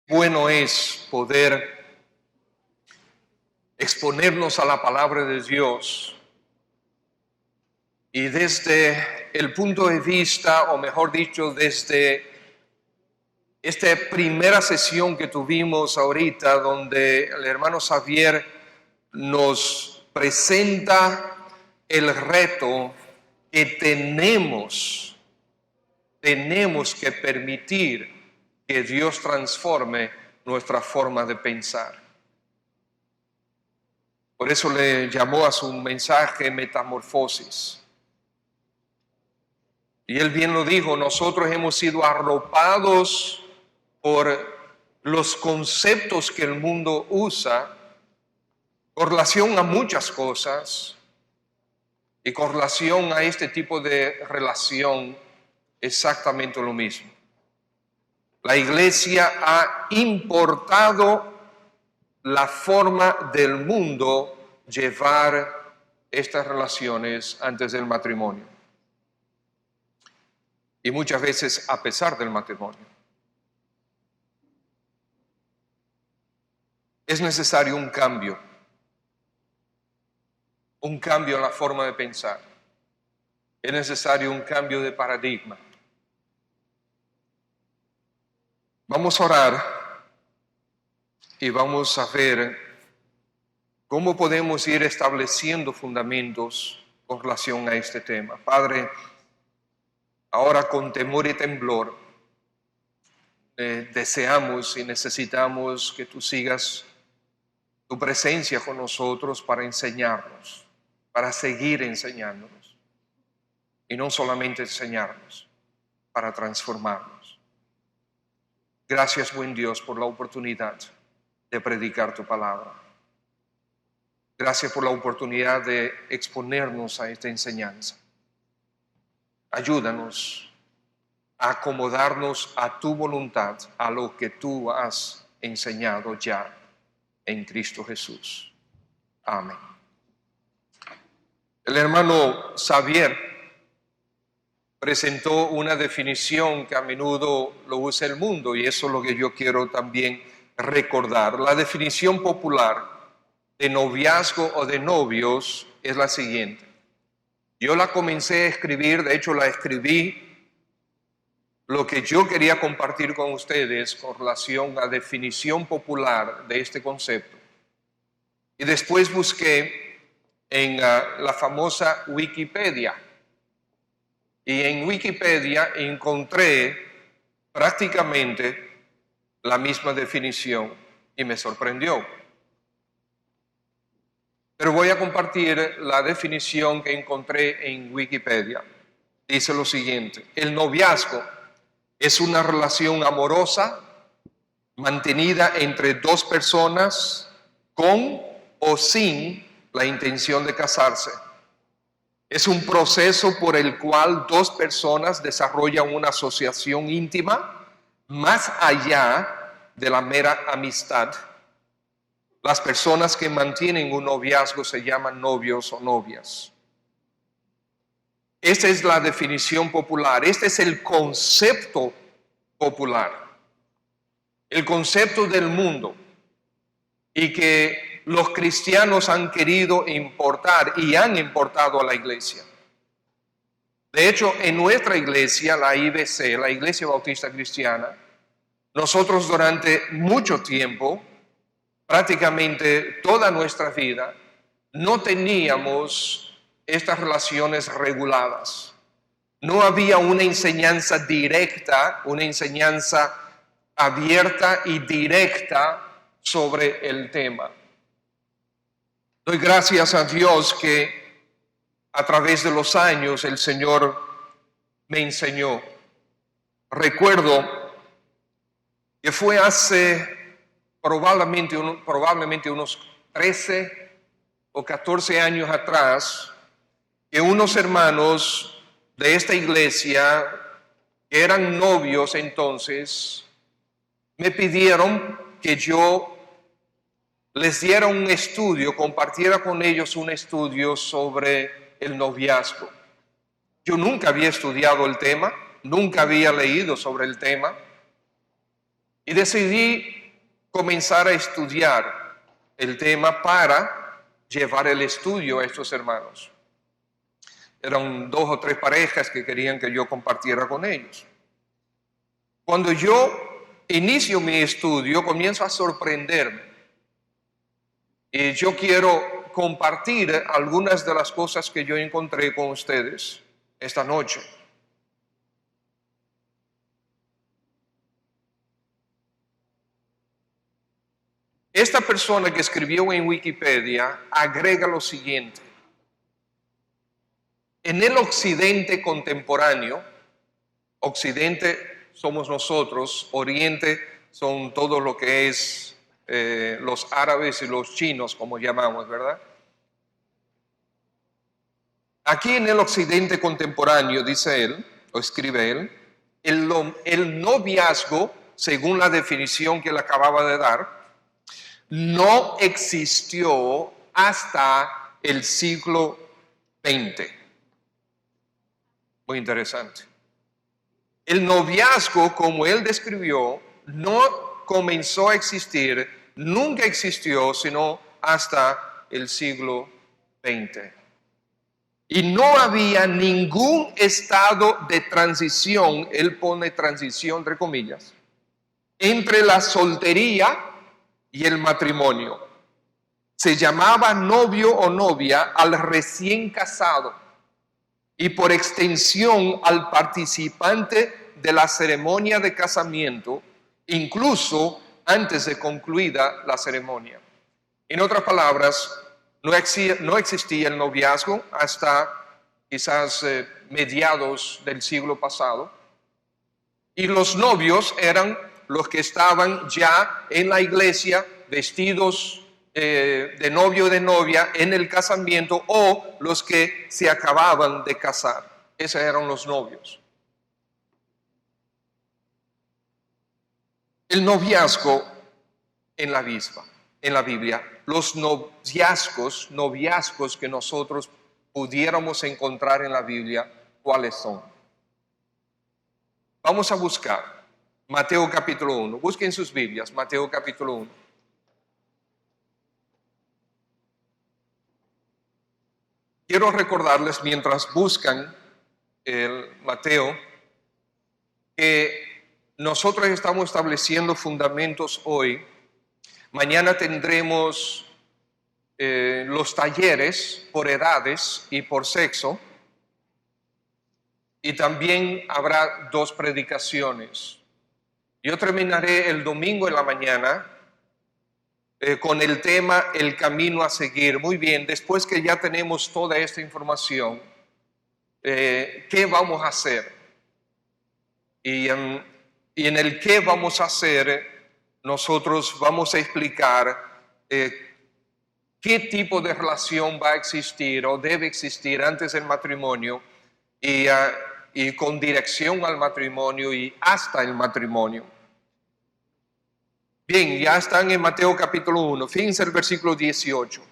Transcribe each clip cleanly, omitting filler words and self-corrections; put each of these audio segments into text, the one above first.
Bueno es poder exponernos a la palabra de Dios y desde el punto de vista, o mejor dicho, desde esta primera sesión que tuvimos ahorita, donde el hermano Xavier nos presenta el reto que tenemos que permitir que Dios transforme nuestra forma de pensar. Por eso le llamó a su mensaje metamorfosis. Y él bien lo dijo, nosotros hemos sido arropados por los conceptos que el mundo usa con relación a muchas cosas y con relación a este tipo de relación exactamente lo mismo. La iglesia ha importado la forma del mundo llevar estas relaciones antes del matrimonio. Y muchas veces a pesar del matrimonio. Es necesario un cambio en la forma de pensar. Es necesario un cambio de paradigma. Vamos a orar y vamos a ver cómo podemos ir estableciendo fundamentos con relación a este tema. Padre, ahora con temor y temblor, deseamos y necesitamos que tú sigas tu presencia con nosotros para enseñarnos, para seguir enseñándonos. Y no solamente enseñarnos, para transformarnos. Gracias, buen Dios, por la oportunidad de predicar tu palabra. Gracias por la oportunidad de exponernos a esta enseñanza. Ayúdanos a acomodarnos a tu voluntad, a lo que tú has enseñado ya en Cristo Jesús. Amén. El hermano Xavier presentó una definición que a menudo lo usa el mundo y eso es lo que yo quiero también recordar. La definición popular de noviazgo o de novios es la siguiente. Yo la comencé a escribir, de hecho la escribí, lo que yo quería compartir con ustedes con relación a la definición popular de este concepto. Y después busqué en la famosa Wikipedia. Y en Wikipedia encontré prácticamente la misma definición y me sorprendió. Pero voy a compartir la definición que encontré en Wikipedia. Dice lo siguiente: el noviazgo es una relación amorosa mantenida entre dos personas con o sin la intención de casarse. Es un proceso por el cual dos personas desarrollan una asociación íntima más allá de la mera amistad. Las personas que mantienen un noviazgo se llaman novios o novias. Esta es la definición popular, este es el concepto popular, el concepto del mundo y que los cristianos han querido importar y han importado a la iglesia. De hecho, en nuestra iglesia, la IBC, la Iglesia Bautista Cristiana, nosotros durante mucho tiempo, prácticamente toda nuestra vida, no teníamos estas relaciones reguladas. No había una enseñanza directa, una enseñanza abierta y directa sobre el tema. Doy gracias a Dios que a través de los años el Señor me enseñó. Recuerdo que fue hace probablemente unos 13 o 14 años atrás que unos hermanos de esta iglesia, que eran novios entonces, me pidieron que yo les diera un estudio, compartiera con ellos un estudio sobre el noviazgo. Yo nunca había estudiado el tema, nunca había leído sobre el tema. Y decidí comenzar a estudiar el tema para llevar el estudio a estos hermanos. Eran 2 o 3 parejas que querían que yo compartiera con ellos. Cuando yo inicio mi estudio, comienzo a sorprenderme. Y yo quiero compartir algunas de las cosas que yo encontré con ustedes esta noche. Esta persona que escribió en Wikipedia agrega lo siguiente. En el occidente contemporáneo, occidente somos nosotros, oriente son todo lo que es los árabes y los chinos, como llamamos, ¿verdad? Aquí en el occidente contemporáneo, dice él, o escribe él, el noviazgo, según la definición que él acababa de dar, no existió hasta el siglo XX. Muy interesante. El noviazgo, como él describió, no comenzó a existir, nunca existió, sino hasta el siglo XX. Y no había ningún estado de transición, él pone transición entre comillas, entre la soltería y el matrimonio. Se llamaba novio o novia al recién casado y por extensión al participante de la ceremonia de casamiento, incluso antes de concluida la ceremonia. En otras palabras, no existía el noviazgo hasta quizás mediados del siglo pasado, y los novios eran los que estaban ya en la iglesia vestidos de novio o de novia en el casamiento, o los que se acababan de casar. Esos eran los novios. El noviazgo en la Biblia, los noviazgos que nosotros pudiéramos encontrar en la Biblia, ¿cuáles son? Vamos a buscar Mateo capítulo 1. Busquen sus Biblias, Mateo capítulo 1. Quiero recordarles mientras buscan el Mateo que nosotros estamos estableciendo fundamentos hoy. Mañana tendremos los talleres por edades y por sexo. Y también habrá 2 predicaciones. Yo terminaré el domingo en la mañana con el tema El camino a seguir. Muy bien, después que ya tenemos toda esta información, ¿qué vamos a hacer? Y en el qué vamos a hacer, nosotros vamos a explicar qué tipo de relación va a existir o debe existir antes del matrimonio y con dirección al matrimonio y hasta el matrimonio. Bien, ya están en Mateo capítulo 1. Fíjense el versículo 18.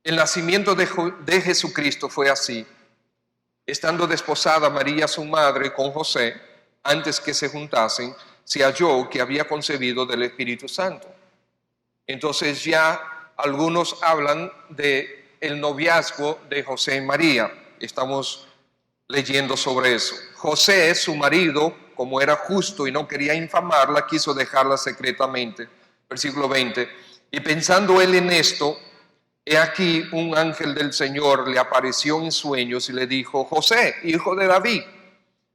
El nacimiento de Jesucristo fue así. Estando desposada María su madre con José, antes que se juntasen, se halló que había concebido del Espíritu Santo. Entonces ya algunos hablan de el noviazgo de José y María. Estamos leyendo sobre eso. José, su marido, como era justo y no quería infamarla, quiso dejarla secretamente. Versículo 20. Y pensando él en esto, he aquí un ángel del Señor le apareció en sueños y le dijo: José, hijo de David,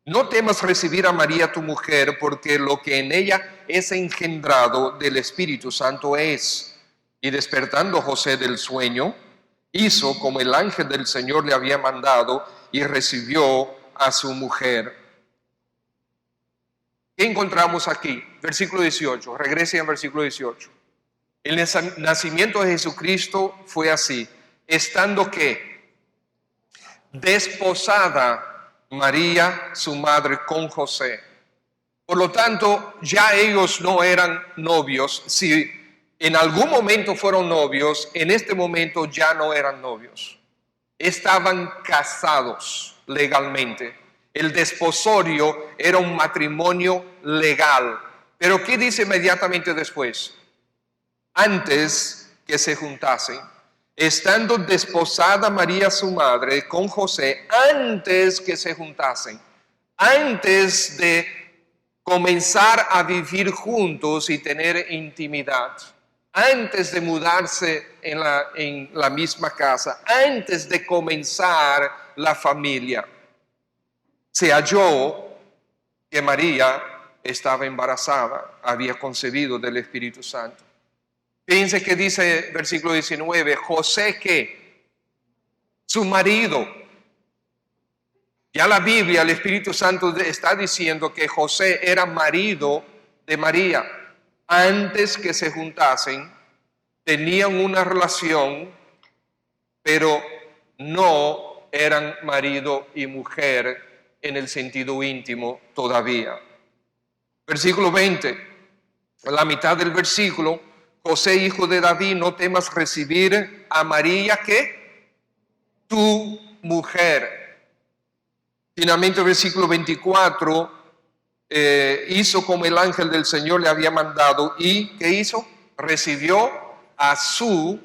no temas recibir a María tu mujer, porque lo que en ella es engendrado del Espíritu Santo es. Y despertando José del sueño, hizo como el ángel del Señor le había mandado y recibió a su mujer. ¿Qué encontramos aquí? Versículo 18, regresen al versículo 18. El nacimiento de Jesucristo fue así, estando ¿qué? Desposada María, su madre, con José. Por lo tanto, ya ellos no eran novios. Si en algún momento fueron novios, en este momento ya no eran novios. Estaban casados legalmente. El desposorio era un matrimonio legal. Pero ¿qué dice inmediatamente después? Antes que se juntasen, estando desposada María su madre con José, antes que se juntasen, antes de comenzar a vivir juntos y tener intimidad, antes de mudarse en la misma casa, antes de comenzar la familia, se halló que María estaba embarazada, había concebido del Espíritu Santo. Fíjense que dice versículo 19, José que su marido, ya la Biblia, el Espíritu Santo está diciendo que José era marido de María. Antes que se juntasen, tenían una relación, pero no eran marido y mujer en el sentido íntimo todavía. Versículo 20, la mitad del versículo, José, hijo de David, no temas recibir a María, que tu mujer. Finalmente, el versículo 24, hizo como el ángel del Señor le había mandado. ¿Y qué hizo? Recibió a su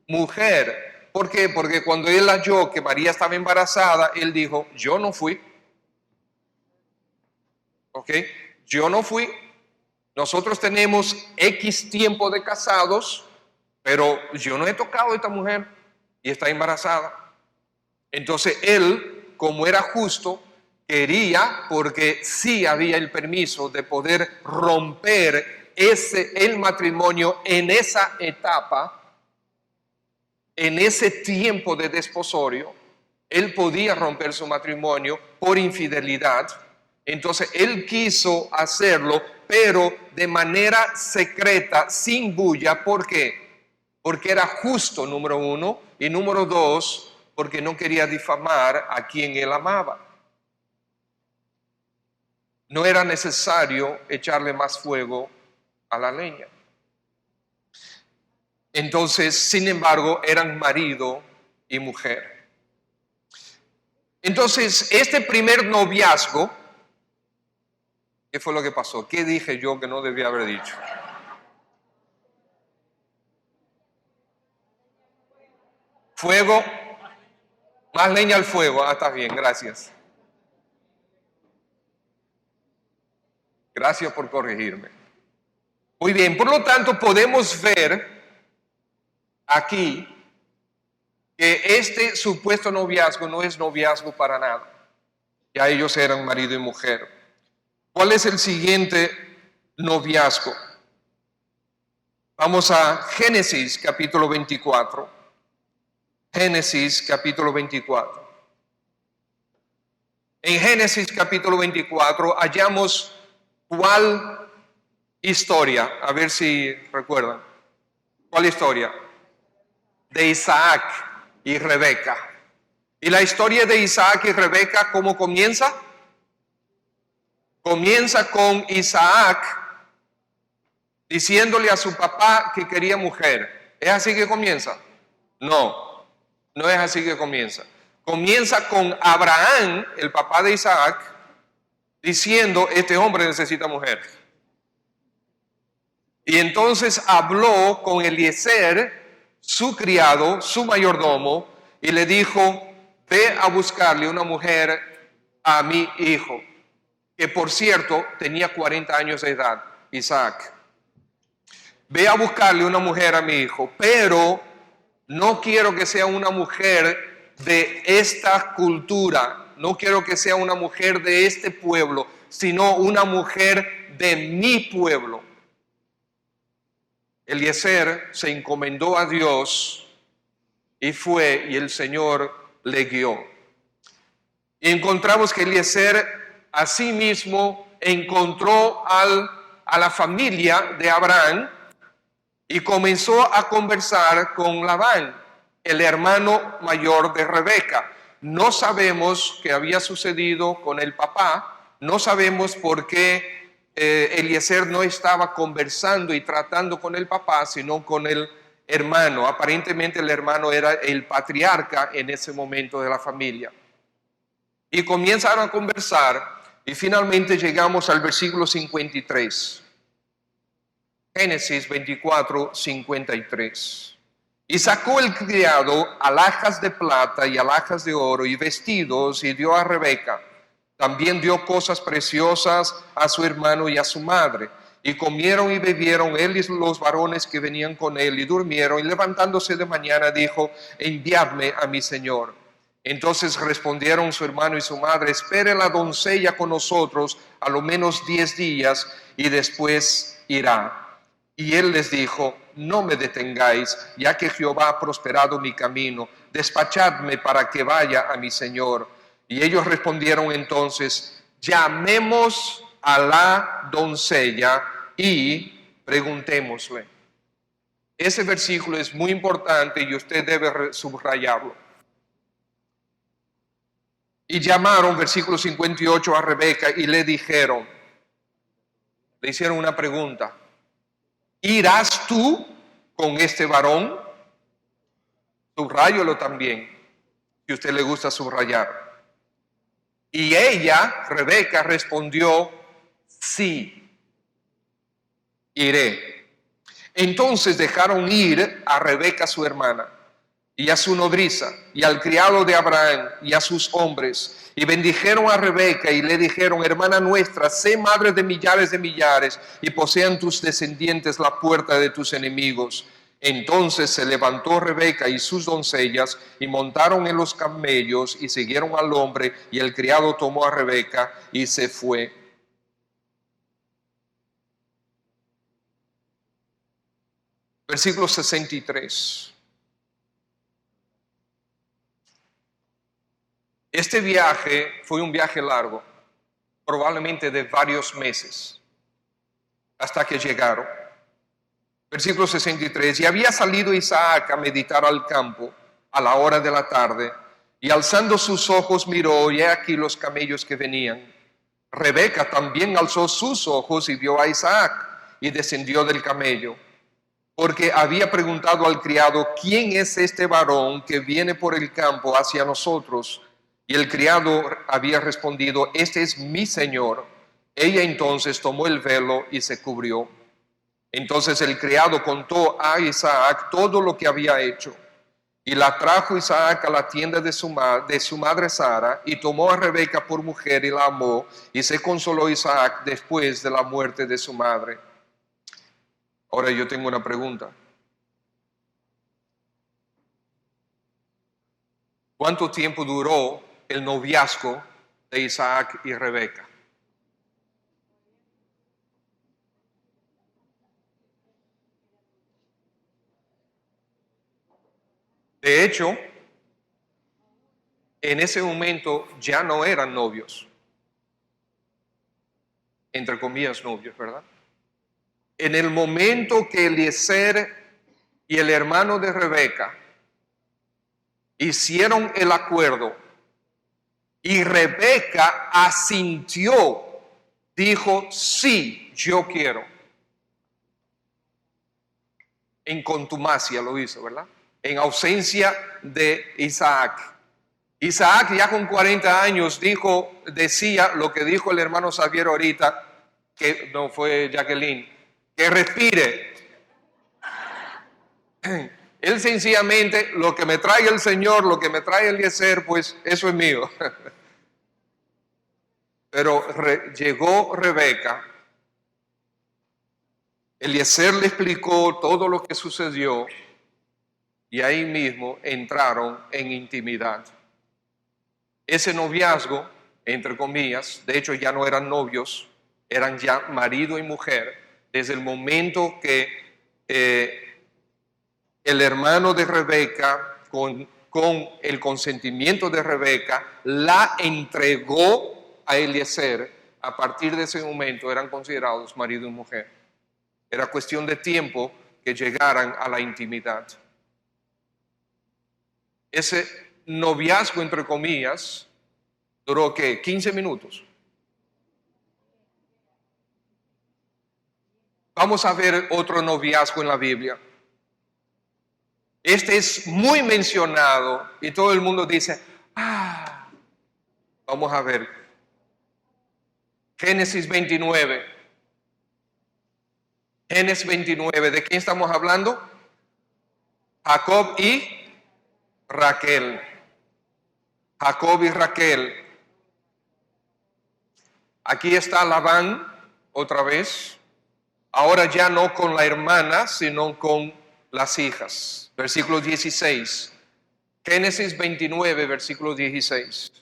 mujer. ¿Por qué? Porque cuando él halló que María estaba embarazada, él dijo, yo no fui. ¿Ok? Yo no fui. Nosotros tenemos X tiempo de casados, pero yo no he tocado a esta mujer y está embarazada. Entonces él, como era justo, quería, porque sí había el permiso de poder romper el matrimonio en esa etapa, en ese tiempo de desposorio, él podía romper su matrimonio por infidelidad. Entonces él quiso hacerlo, pero de manera secreta, sin bulla. ¿Por qué? Porque era justo, número uno, y número dos, porque no quería difamar a quien él amaba. No era necesario echarle más fuego a la leña. Entonces, sin embargo, eran marido y mujer. Entonces, este primer noviazgo, ¿qué fue lo que pasó? ¿Qué dije yo que no debía haber dicho? Fuego, más leña al fuego. Ah, está bien, gracias. Gracias por corregirme. Muy bien, por lo tanto podemos ver aquí que este supuesto noviazgo no es noviazgo para nada. Ya ellos eran marido y mujer. ¿Cuál es el siguiente noviazgo? Vamos a Génesis capítulo 24. Génesis capítulo 24. En Génesis capítulo 24 hallamos ¿cuál historia? A ver si recuerdan. ¿Cuál historia? De Isaac y Rebeca. ¿Y la historia de Isaac y Rebeca cómo comienza? Comienza con Isaac diciéndole a su papá que quería mujer. ¿Es así que comienza? No, no es así que comienza. Comienza con Abraham, el papá de Isaac, diciendo, este hombre necesita mujer. Y entonces habló con Eliezer, su criado, su mayordomo, y le dijo, ve a buscarle una mujer a mi hijo, que por cierto tenía 40 años de edad, Isaac. Ve a buscarle una mujer a mi hijo, pero no quiero que sea una mujer de esta cultura, no quiero que sea una mujer de este pueblo, sino una mujer de mi pueblo. Eliezer se encomendó a Dios y fue, y el Señor le guió. Y encontramos que Eliezer asimismo encontró a la familia de Abraham y comenzó a conversar con Labán, el hermano mayor de Rebeca. No sabemos qué había sucedido con el papá, no sabemos por qué Eliezer no estaba conversando y tratando con el papá, sino con el hermano. Aparentemente el hermano era el patriarca en ese momento de la familia. Y comenzaron a conversar y finalmente llegamos al versículo 53. Génesis 24, 53. Y sacó el criado alhajas de plata y alhajas de oro y vestidos y dio a Rebeca. También dio cosas preciosas a su hermano y a su madre. Y comieron y bebieron él y los varones que venían con él y durmieron. Y levantándose de mañana dijo: enviadme a mi señor. Entonces respondieron su hermano y su madre: espere la doncella con nosotros a lo menos 10 días y después irá. Y él les dijo: no me detengáis, ya que Jehová ha prosperado mi camino. Despachadme para que vaya a mi señor. Y ellos respondieron entonces: llamemos a la doncella y preguntémosle. Ese versículo es muy importante y usted debe subrayarlo. Y llamaron, versículo 58, a Rebeca y le dijeron, le hicieron una pregunta: ¿irás tú con este varón? Subráyalo también, si a usted le gusta subrayar. Y ella, Rebeca, respondió: sí, iré. Entonces dejaron ir a Rebeca su hermana, y a su nodriza, y al criado de Abraham, y a sus hombres, y bendijeron a Rebeca, y le dijeron: hermana nuestra, sé madre de millares, y posean tus descendientes la puerta de tus enemigos. Entonces se levantó Rebeca y sus doncellas, y montaron en los camellos, y siguieron al hombre, y el criado tomó a Rebeca, y se fue. Versículo 63. Este viaje fue un viaje largo, probablemente de varios meses, hasta que llegaron. Versículo 63. Y había salido Isaac a meditar al campo a la hora de la tarde, y alzando sus ojos miró, y he aquí los camellos que venían. Rebeca también alzó sus ojos y vio a Isaac, y descendió del camello, porque había preguntado al criado: ¿quién es este varón que viene por el campo hacia nosotros? Y el criado había respondido: este es mi señor. Ella entonces tomó el velo y se cubrió. Entonces el criado contó a Isaac todo lo que había hecho. Y la trajo Isaac a la tienda de su madre Sara, y tomó a Rebeca por mujer y la amó, y se consoló Isaac después de la muerte de su madre. Ahora yo tengo una pregunta. ¿Cuánto tiempo duró el noviazgo de Isaac y Rebeca? De hecho, en ese momento ya no eran novios, entre comillas novios, ¿verdad? En el momento que Eliezer y el hermano de Rebeca hicieron el acuerdo y Rebeca asintió, dijo: sí, yo quiero. En contumacia lo hizo, ¿verdad? En ausencia de Isaac. Isaac, ya con 40 años, decía lo que dijo el hermano Xavier ahorita, que no fue Jacqueline, que respire. Él sencillamente: lo que me trae el Señor, lo que me trae Eliezer, pues eso es mío. Pero llegó Rebeca, Eliezer le explicó todo lo que sucedió, y ahí mismo entraron en intimidad. Ese noviazgo, entre comillas, de hecho ya no eran novios, eran ya marido y mujer, desde el momento que el hermano de Rebeca, con el consentimiento de Rebeca, la entregó a Eliezer. A partir de ese momento eran considerados marido y mujer. Era cuestión de tiempo que llegaran a la intimidad. Ese noviazgo, entre comillas, duró ¿qué? 15 minutos. Vamos a ver otro noviazgo en la Biblia. Este es muy mencionado y todo el mundo dice: vamos a ver. Génesis 29. Génesis 29, ¿de quién estamos hablando? Jacob y Raquel. Jacob y Raquel. Aquí está Labán otra vez. Ahora ya no con la hermana, sino con las hijas. Versículo 16. Génesis 29, versículo 16.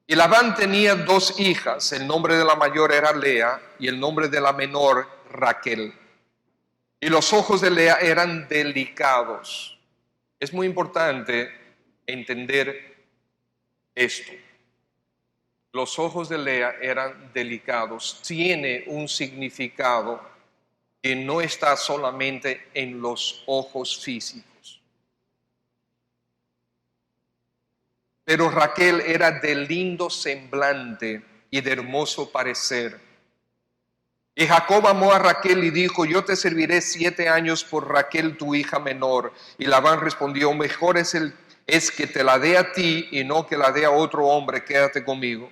Y Labán tenía 2 hijas. El nombre de la mayor era Lea y el nombre de la menor Raquel. Y los ojos de Lea eran delicados. Es muy importante entender esto. Los ojos de Lea eran delicados. Tiene un significado que no está solamente en los ojos físicos. Pero Raquel era de lindo semblante y de hermoso parecer. Y Jacob amó a Raquel y dijo: yo te serviré 7 años por Raquel tu hija menor. Y Labán respondió: mejor es que te la dé a ti y no que la dé a otro hombre, quédate conmigo.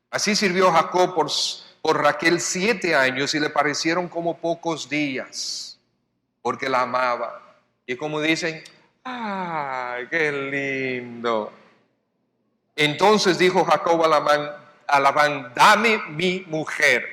Así sirvió Jacob por Raquel 7 años y le parecieron como pocos días, porque la amaba. Y como dicen, ¡ay, qué lindo! Entonces dijo Jacob a Labán: dame mi mujer,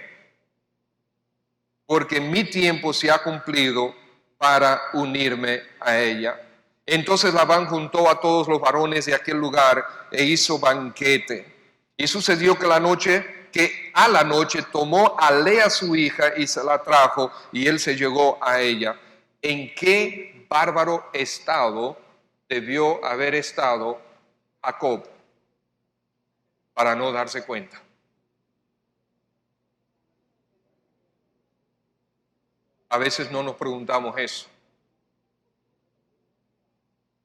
porque mi tiempo se ha cumplido para unirme a ella. Entonces Labán juntó a todos los varones de aquel lugar e hizo banquete. Y sucedió que a la noche tomó a Lea su hija y se la trajo, y él se llegó a ella. ¿En qué bárbaro estado debió haber estado Jacob para no darse cuenta? A veces no nos preguntamos eso.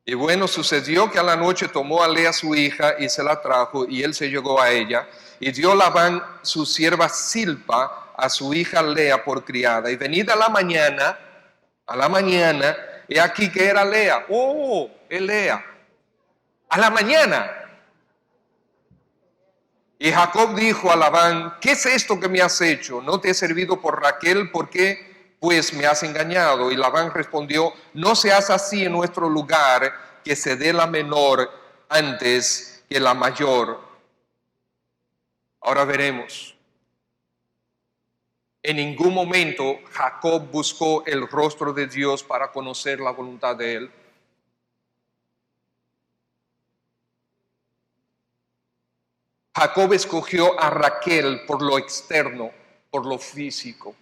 Y bueno, sucedió que a la noche tomó a Lea su hija y se la trajo, y él se llegó a ella. Y dio Labán su sierva Silpa a su hija Lea por criada. Y venida a la mañana, he aquí que era Lea. ¡Oh, es Lea! A la mañana. Y Jacob dijo a Labán: ¿qué es esto que me has hecho? ¿No te he servido por Raquel? ¿Por qué pues me has engañado? Y Labán respondió: no seas así en nuestro lugar, que se dé la menor antes que la mayor. Ahora veremos. En ningún momento Jacob buscó el rostro de Dios para conocer la voluntad de él. Jacob escogió a Raquel por lo externo, por lo físico.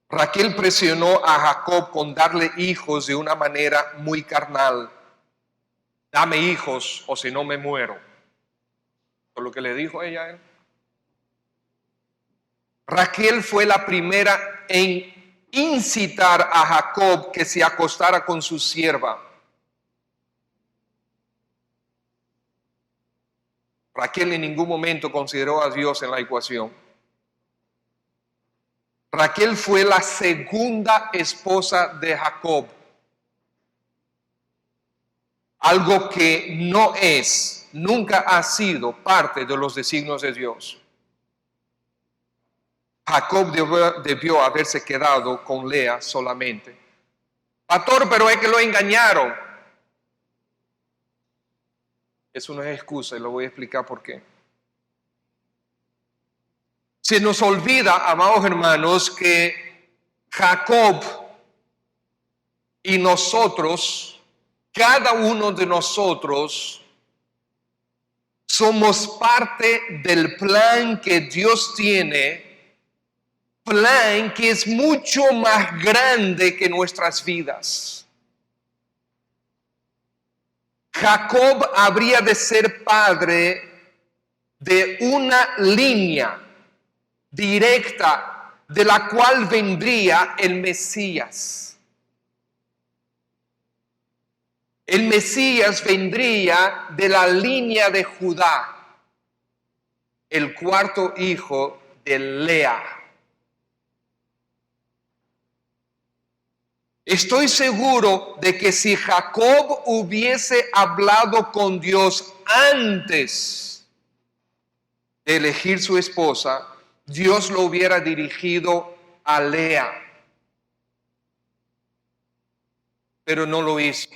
Raquel presionó a Jacob con darle hijos de una manera muy carnal. Dame hijos o si no me muero. Por lo que le dijo ella a él. Raquel fue la primera en incitar a Jacob que se acostara con su sierva. Raquel en ningún momento consideró a Dios en la ecuación. Raquel fue la segunda esposa de Jacob. Algo que no es, nunca ha sido parte de los designios de Dios. Jacob debió haberse quedado con Lea solamente. Pastor, pero es que lo engañaron. Eso no es excusa y lo voy a explicar por qué. Se nos olvida, amados hermanos, que Jacob y nosotros, cada uno de nosotros, somos parte del plan que Dios tiene, plan que es mucho más grande que nuestras vidas. Jacob habría de ser padre de una línea directa de la cual vendría el Mesías. El Mesías vendría de la línea de Judá, el cuarto hijo de Lea. Estoy seguro de que si Jacob hubiese hablado con Dios antes de elegir su esposa, Dios lo hubiera dirigido a Lea, pero no lo hizo.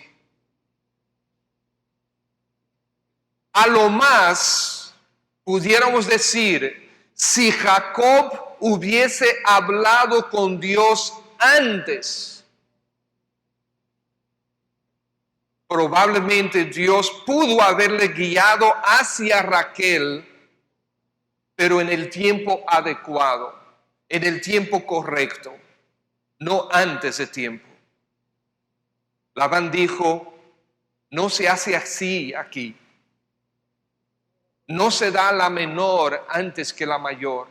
A lo más, pudiéramos decir, si Jacob hubiese hablado con Dios antes, probablemente Dios pudo haberle guiado hacia Raquel, pero en el tiempo adecuado, en el tiempo correcto, no antes de tiempo. Labán dijo, no se hace así aquí. No se da la menor antes que la mayor.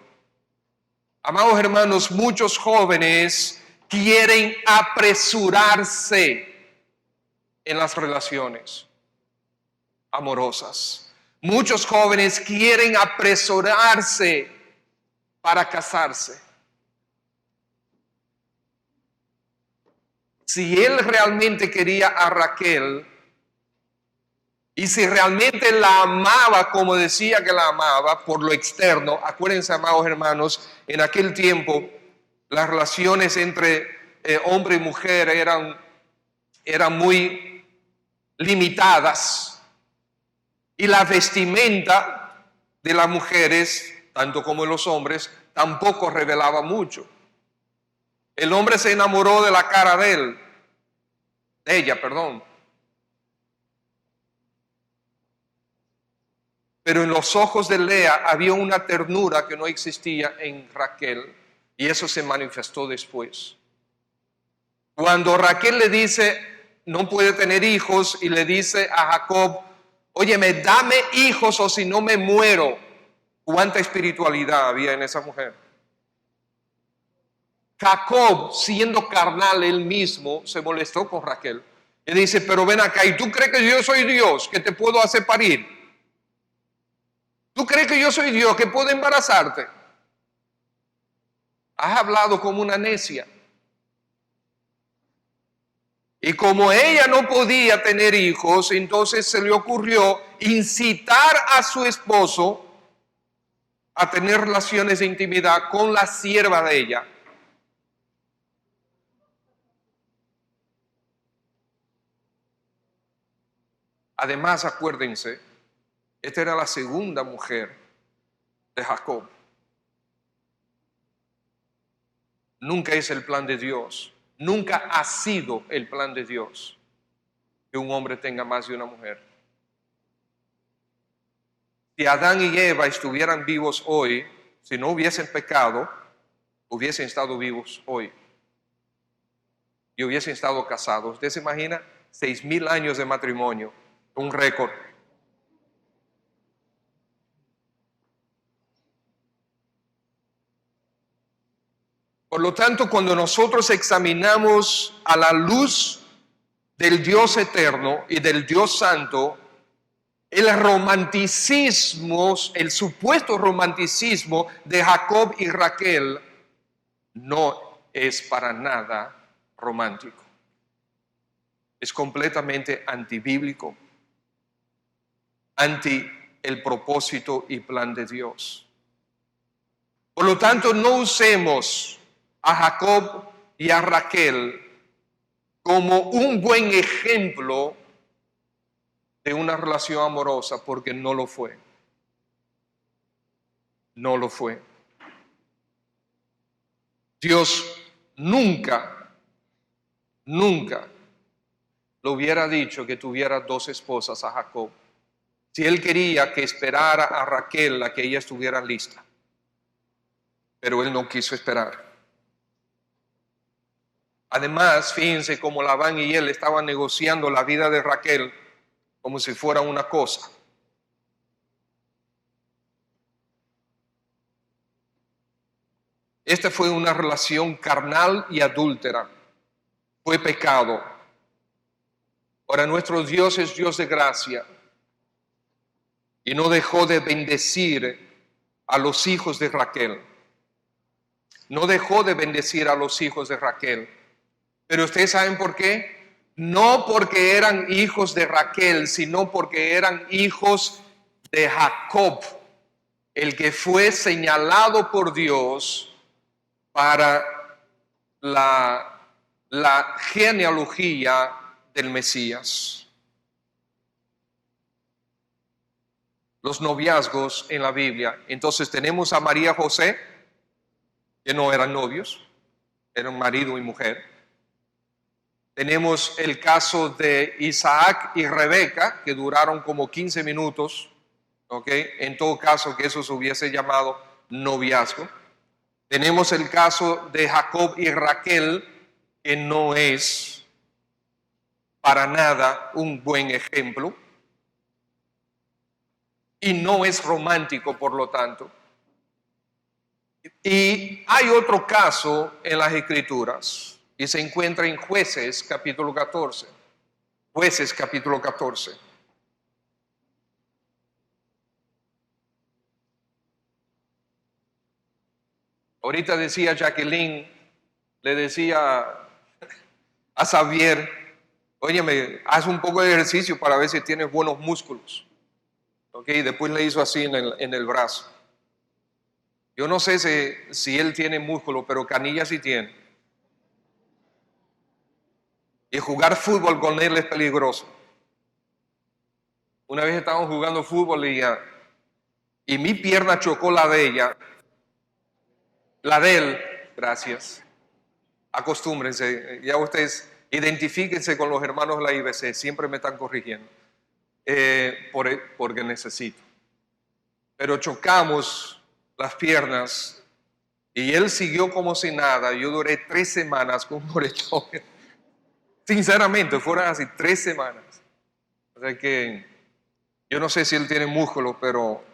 Amados hermanos, muchos jóvenes quieren apresurarse en las relaciones amorosas. Muchos jóvenes quieren apresurarse para casarse. Si él realmente quería a Raquel, y si realmente la amaba como decía que la amaba por lo externo, acuérdense, amados hermanos, en aquel tiempo las relaciones entre hombre y mujer eran muy limitadas. Y la vestimenta de las mujeres, tanto como de los hombres, tampoco revelaba mucho. El hombre se enamoró de la cara de ella. Pero en los ojos de Lea había una ternura que no existía en Raquel, y eso se manifestó después. Cuando Raquel le dice, no puede tener hijos, y le dice a Jacob, óyeme, dame hijos o si no me muero. ¿Cuánta espiritualidad había en esa mujer? Jacob, siendo carnal él mismo, se molestó con Raquel. Y dice, pero ven acá, ¿y tú crees que yo soy Dios que te puedo hacer parir? ¿Tú crees que yo soy Dios que puedo embarazarte? Has hablado como una necia. Y como ella no podía tener hijos, entonces se le ocurrió incitar a su esposo a tener relaciones de intimidad con la sierva de ella. Además, acuérdense, esta era la segunda mujer de Jacob. Nunca es el plan de Dios, nunca ha sido el plan de Dios que un hombre tenga más de una mujer. Si Adán y Eva estuvieran vivos hoy, si no hubiesen pecado, hubiesen estado vivos hoy y hubiesen estado casados. ¿Usted se imagina? 6,000 años de matrimonio, un récord. Por lo tanto, cuando nosotros examinamos a la luz del Dios eterno y del Dios santo, el romanticismo, el supuesto romanticismo de Jacob y Raquel no es para nada romántico. Es completamente antibíblico, anti el propósito y plan de Dios. Por lo tanto, no usemos a Jacob y a Raquel como un buen ejemplo de una relación amorosa, porque no lo fue. No lo fue. Dios nunca le hubiera dicho que tuviera 2 esposas a Jacob, si él quería que esperara a Raquel a que ella estuviera lista. Pero él no quiso esperar. Además, fíjense cómo Labán y él estaban negociando la vida de Raquel como si fuera una cosa. Esta fue una relación carnal y adúltera. Fue pecado. Ahora nuestro Dios es Dios de gracia y no dejó de bendecir a los hijos de Raquel. No dejó de bendecir a los hijos de Raquel. Pero ustedes saben por qué. No porque eran hijos de Raquel, sino porque eran hijos de Jacob, el que fue señalado por Dios para la genealogía del Mesías. Los noviazgos en la Biblia. Entonces tenemos a María y José, que no eran novios, eran marido y mujer. Tenemos el caso de Isaac y Rebeca, que duraron como 15 minutos, ¿ok? En todo caso, que eso se hubiese llamado noviazgo. Tenemos el caso de Jacob y Raquel, que no es para nada un buen ejemplo y no es romántico, por lo tanto. Y hay otro caso en las Escrituras y se encuentra en Jueces capítulo 14. Jueces capítulo 14. Ahorita decía Jacqueline, le decía a Xavier, óyeme, haz un poco de ejercicio para ver si tienes buenos músculos. ¿Ok? Después le hizo así en el brazo. Yo no sé si él tiene músculo, pero Canilla sí tiene. Y jugar fútbol con él es peligroso. Una vez estábamos jugando fútbol y mi pierna chocó la de ella. La de él, gracias. Acostúmbrense, ya ustedes identifíquense con los hermanos de la IBC, siempre me están corrigiendo, porque necesito. Pero chocamos las piernas y él siguió como si nada. Yo duré 3 semanas con moretón. Sinceramente, fueron así 3 semanas. O sea que yo no sé si él tiene músculo, pero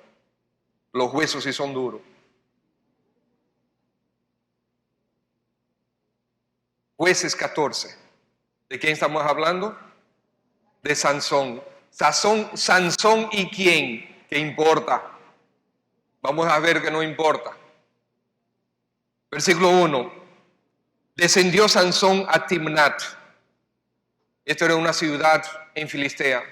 los huesos sí son duros. Jueces 14. ¿De quién estamos hablando? De Sansón. Sansón y quién, ¿qué importa? Vamos a ver que no importa. Versículo 1. Descendió Sansón a Timnat. Esto era una ciudad en Filistea.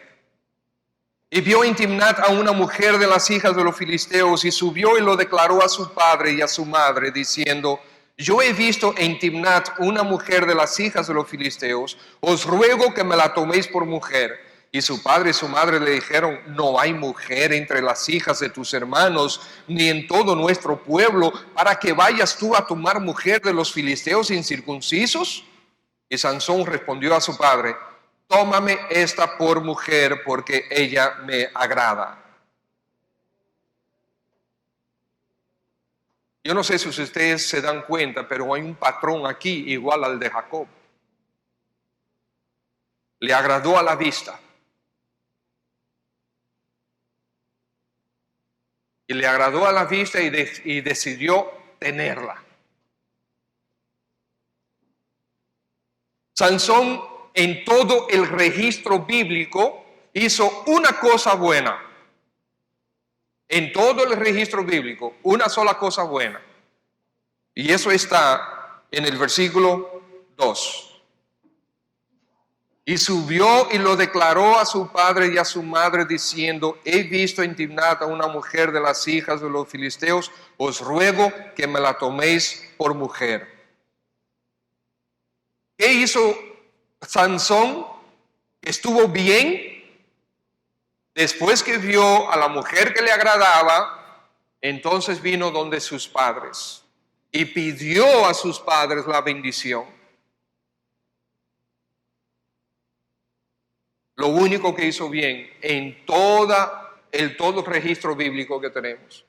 Y vio en Timnat a una mujer de las hijas de los filisteos y subió y lo declaró a su padre y a su madre, diciendo: yo he visto en Timnat una mujer de las hijas de los filisteos, os ruego que me la toméis por mujer. Y su padre y su madre le dijeron: no hay mujer entre las hijas de tus hermanos, ni en todo nuestro pueblo, para que vayas tú a tomar mujer de los filisteos incircuncisos. Y Sansón respondió a su padre: tómame esta por mujer, porque ella me agrada. Yo no sé si ustedes se dan cuenta, pero hay un patrón aquí igual al de Jacob. Le agradó a la vista. Y le agradó a la vista y decidió tenerla. Sansón, en todo el registro bíblico, hizo una cosa buena. En todo el registro bíblico, una sola cosa buena. Y eso está en el versículo 2. Y subió y lo declaró a su padre y a su madre, diciendo: he visto en Timnat a una mujer de las hijas de los filisteos, os ruego que me la toméis por mujer. ¿Qué hizo Sansón? Estuvo bien. Después que vio a la mujer que le agradaba, entonces vino donde sus padres y pidió a sus padres la bendición. Lo único que hizo bien en todo el registro bíblico que tenemos.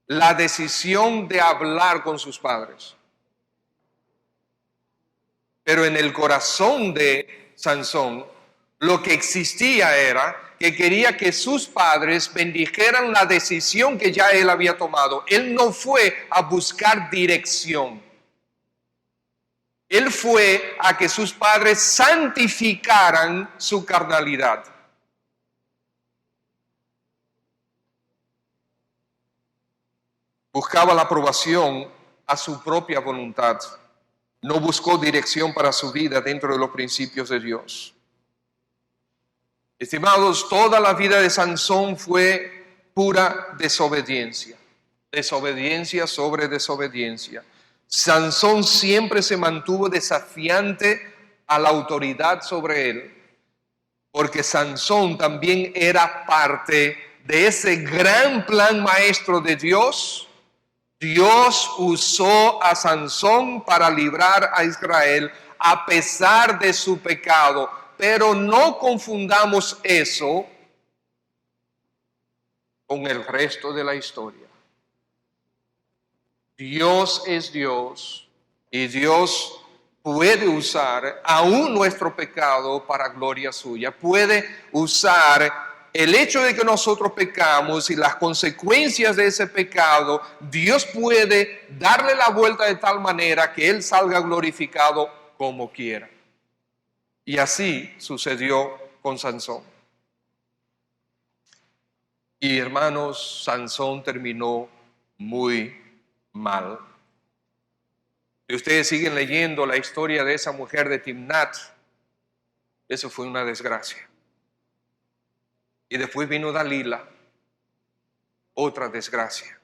La decisión de hablar con sus padres. Pero en el corazón de Sansón, lo que existía era que quería que sus padres bendijeran la decisión que ya él había tomado. Él no fue a buscar dirección. Él fue a que sus padres santificaran su carnalidad. Buscaba la aprobación a su propia voluntad. No buscó dirección para su vida dentro de los principios de Dios. Estimados, toda la vida de Sansón fue pura desobediencia. Desobediencia sobre desobediencia. Sansón siempre se mantuvo desafiante a la autoridad sobre él, porque Sansón también era parte de ese gran plan maestro de Dios. Dios usó a Sansón para librar a Israel a pesar de su pecado, pero no confundamos eso con el resto de la historia. Dios es Dios y Dios puede usar aún nuestro pecado para gloria suya. Puede usar el hecho de que nosotros pecamos y las consecuencias de ese pecado. Dios puede darle la vuelta de tal manera que Él salga glorificado como quiera. Y así sucedió con Sansón. Y hermanos, Sansón terminó muy mal. Si ustedes siguen leyendo la historia de esa mujer de Timnat, eso fue una desgracia. Y después vino Dalila, otra desgracia.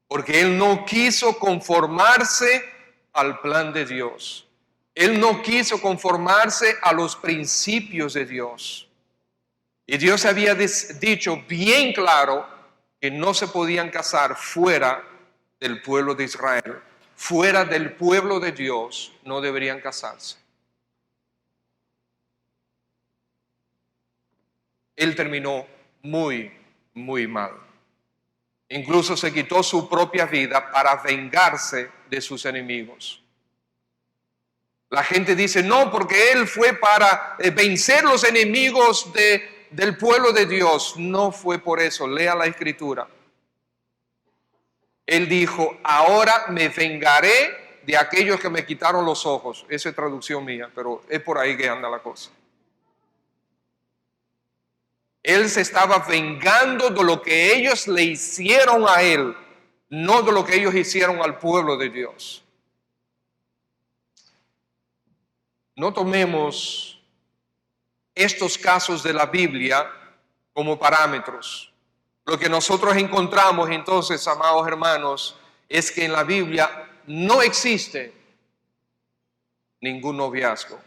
Porque él no quiso conformarse al plan de Dios. Él no quiso conformarse a los principios de Dios. Y Dios había dicho bien claro que no se podían casar fuera del pueblo de Israel. Fuera del pueblo de Dios no deberían casarse. Él terminó muy, muy mal. Incluso se quitó su propia vida para vengarse de sus enemigos. La gente dice, no, porque él fue para vencer los enemigos del pueblo de Dios. No fue por eso, lea la Escritura. Él dijo, ahora me vengaré de aquellos que me quitaron los ojos. Esa es traducción mía, pero es por ahí que anda la cosa. Él se estaba vengando de lo que ellos le hicieron a él, no de lo que ellos hicieron al pueblo de Dios. No tomemos estos casos de la Biblia como parámetros. Lo que nosotros encontramos entonces, amados hermanos, es que en la Biblia no existe ningún noviazgo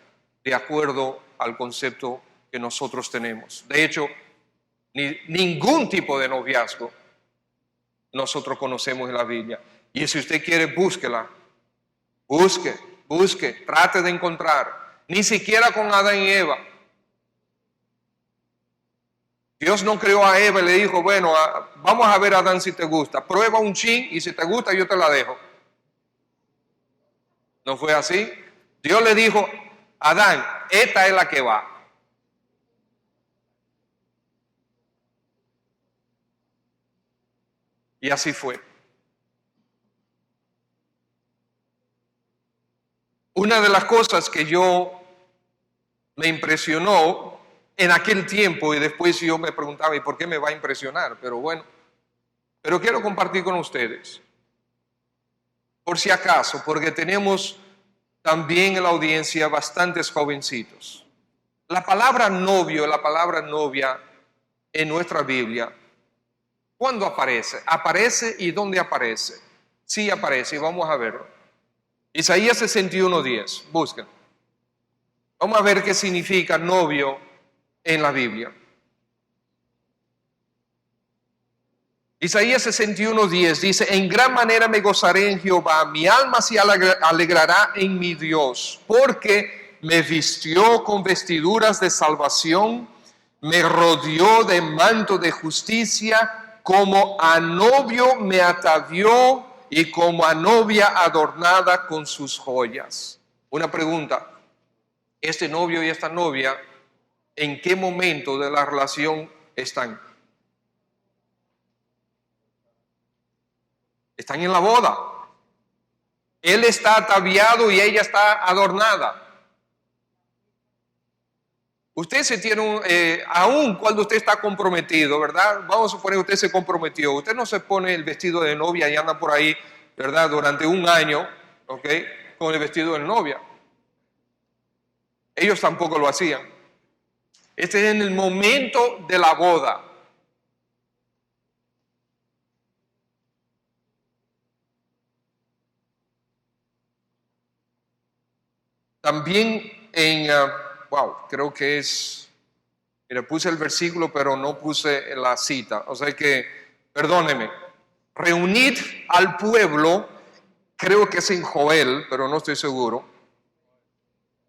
de acuerdo al concepto que nosotros tenemos. De hecho, ningún tipo de noviazgo nosotros conocemos en la Biblia. Y si usted quiere, búsquela. Busque, trate de encontrar. Ni siquiera con Adán y Eva. Dios no creó a Eva y le dijo, bueno, vamos a ver, Adán, si te gusta. Prueba un chin y si te gusta yo te la dejo. ¿No fue así? Dios le dijo, Adán, esta es la que va. Y así fue. Una de las cosas que me impresionó en aquel tiempo, y después yo me preguntaba, ¿y por qué me va a impresionar? Pero bueno, pero quiero compartir con ustedes, por si acaso, porque tenemos también en la audiencia bastantes jovencitos. La palabra novio, la palabra novia en nuestra Biblia, ¿cuándo aparece? ¿Aparece y dónde aparece? Sí aparece y vamos a verlo. Isaías 61:10, busquen. Vamos a ver qué significa novio en la Biblia. Isaías 61:10 dice, en gran manera me gozaré en Jehová, mi alma se alegrará en mi Dios, porque me vistió con vestiduras de salvación, me rodeó de manto de justicia, como a novio me atavió y como a novia adornada con sus joyas. Una pregunta, ¿este novio y esta novia en qué momento de la relación están? Están en la boda. Él está ataviado y ella está adornada. Usted se tiene, aún cuando usted está comprometido, ¿verdad? Vamos a suponer que usted se comprometió. Usted no se pone el vestido de novia y anda por ahí, ¿verdad? Durante un año, ¿ok? Con el vestido de novia. Ellos tampoco lo hacían. Este es en el momento de la boda. También en, creo que es, mira, puse el versículo, pero no puse la cita. O sea que, perdóneme, reunid al pueblo, creo que es en Joel, pero no estoy seguro.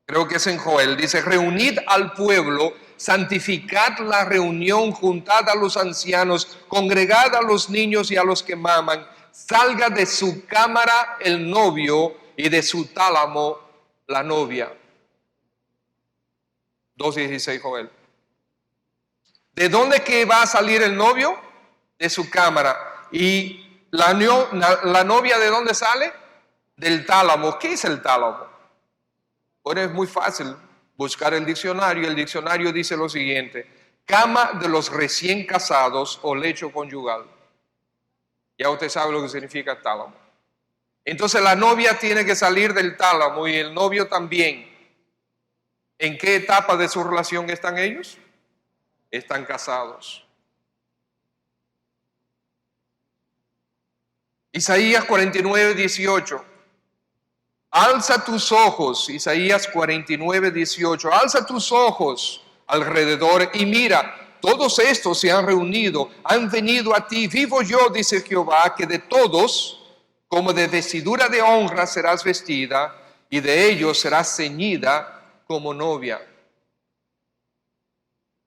Creo que es en Joel. Dice, reunid al pueblo, santificad la reunión, juntad a los ancianos, congregad a los niños y a los que maman. Salga de su cámara el novio y de su tálamo la novia. 2:16 Joel. ¿De dónde que va a salir el novio? De su cámara. ¿Y la novia de dónde sale? Del tálamo. ¿Qué es el tálamo? Bueno, es muy fácil buscar el diccionario. El diccionario dice lo siguiente: cama de los recién casados o lecho conyugal. Ya usted sabe lo que significa tálamo. Entonces la novia tiene que salir del tálamo y el novio también. ¿En qué etapa de su relación están ellos? Están casados. Isaías 49:18. Alza tus ojos, Isaías 49:18. Alza tus ojos alrededor y mira, todos estos se han reunido, han venido a ti. Vivo yo, dice Jehová, que de todos, como de vestidura de honra serás vestida, y de ellos serás ceñida como novia.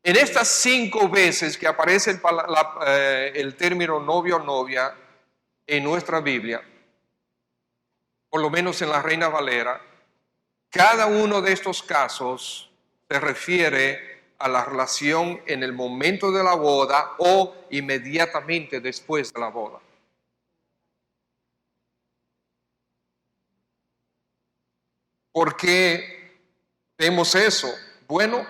En estas 5 veces que aparece el término novio o novia en nuestra Biblia, por lo menos en la Reina Valera, cada uno de estos casos se refiere a la relación en el momento de la boda o inmediatamente después de la boda. ¿Por qué vemos eso? Bueno,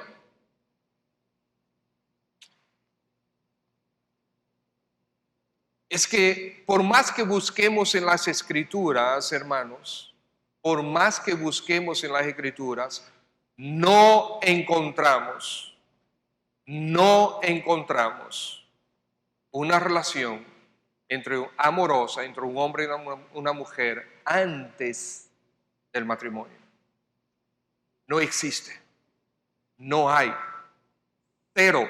es que por más que busquemos en las Escrituras, hermanos, por más que busquemos en las Escrituras, no encontramos una relación amorosa entre un hombre y una mujer antes del matrimonio. No existe, no hay, cero.